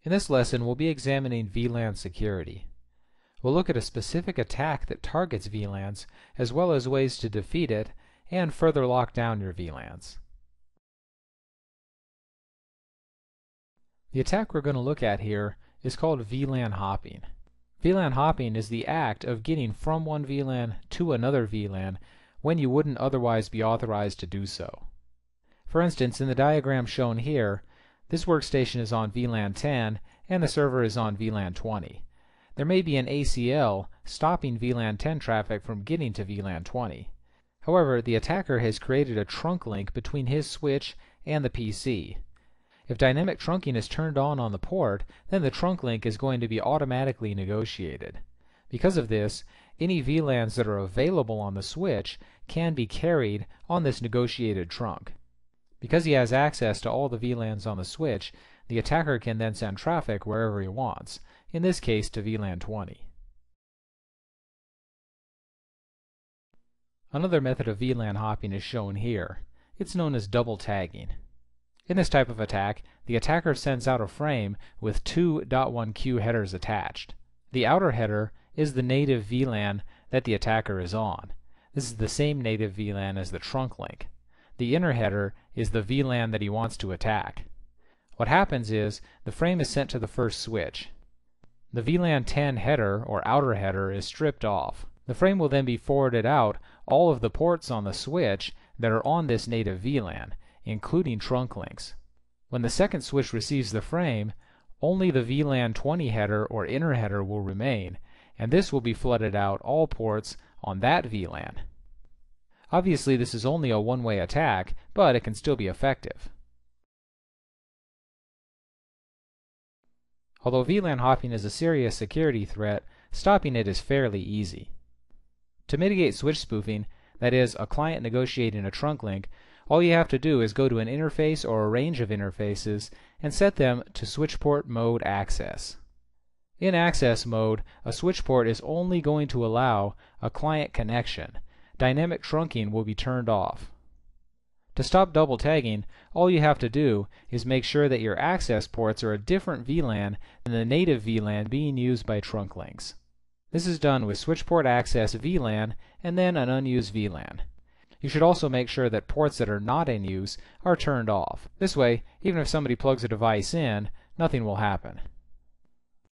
In this lesson, we'll be examining VLAN security. We'll look at a specific attack that targets VLANs, as well as ways to defeat it and further lock down your VLANs. The attack we're going to look at here is called VLAN hopping. VLAN hopping is the act of getting from one VLAN to another VLAN when you wouldn't otherwise be authorized to do so. For instance, in the diagram shown here, this workstation is on VLAN 10 and the server is on VLAN 20. There may be an ACL stopping VLAN 10 traffic from getting to VLAN 20. However, the attacker has created a trunk link between his switch and the PC. If dynamic trunking is turned on the port, then the trunk link is going to be automatically negotiated. Because of this, any VLANs that are available on the switch can be carried on this negotiated trunk. Because he has access to all the VLANs on the switch, the attacker can then send traffic wherever he wants, in this case to VLAN 20. Another method of VLAN hopping is shown here. It's known as double tagging. In this type of attack, the attacker sends out a frame with two .1Q headers attached. The outer header is the native VLAN that the attacker is on. This is the same native VLAN as the trunk link. The inner header is the VLAN that he wants to attack. What happens is, the frame is sent to the first switch. The VLAN 10 header, or outer header, is stripped off. The frame will then be forwarded out all of the ports on the switch that are on this native VLAN, including trunk links. When the second switch receives the frame, only the VLAN 20 header or inner header will remain, and this will be flooded out all ports on that VLAN. Obviously, this is only a one-way attack, but it can still be effective. Although VLAN hopping is a serious security threat, stopping it is fairly easy. To mitigate switch spoofing, that is, a client negotiating a trunk link, all you have to do is go to an interface or a range of interfaces and set them to switchport mode access. In access mode, a switch port is only going to allow a client connection. Dynamic trunking will be turned off. To stop double tagging, all you have to do is make sure that your access ports are a different VLAN than the native VLAN being used by trunk links. This is done with switchport access VLAN and then an unused VLAN. You should also make sure that ports that are not in use are turned off. This way, even if somebody plugs a device in, nothing will happen.